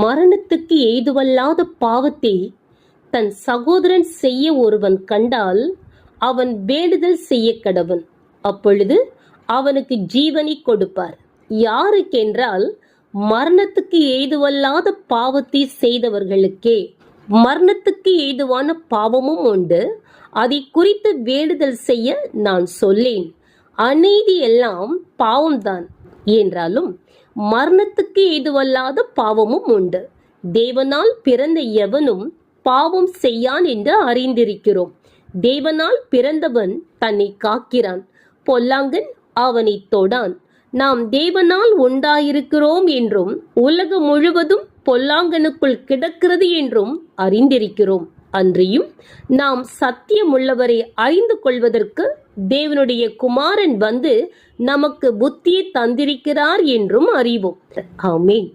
மரணத்துக்கு ஏதுவல்லாத பாவத்தை தன் சகோதரன் செய்ய ஒருவன் கண்டால் அவன் வேண்டுதல் செய்ய கடவன், அப்பொழுது அவனுக்கு ஜீவனை கொடுப்பார். யாருக்கென்றால் மரணத்துக்கு ஏதுவல்லாத பாவத்தை செய்தவர்களுக்கே. மரணத்துக்கு ஏதுவான பாவமும் உண்டு, அதை குறித்து வேண்டுதல் செய்ய நான் சொல்லேன். அநீதி எல்லாம் பாவம்தான் என்றாலும் மரணத்துக்கு ஏதுவல்லாத பாவமும் உண்டு. தேவனால் பிறந்த எவனும் பாவம் செய்யான் என்று அறிந்திருக்கிறோம். தேவனால் பிறந்தவன் தன்னை காக்கிறான், பொல்லாங்கன் அவனை தொடான். நாம் தேவனால் உண்டாயிருக்கிறோம் என்றும் உலகம் முழுவதும் பொல்லாங்கனுக்குள் கிடக்கிறது என்றும் அறிந்திருக்கிறோம். அன்றியும் நாம் சத்தியமுள்ளவரை அறிந்து கொள்வதற்கு தேவனுடைய குமாரன் வந்து நமக்கு புத்தியை தந்திருக்கிறார் என்றும் அறிவோம். ஆமென்.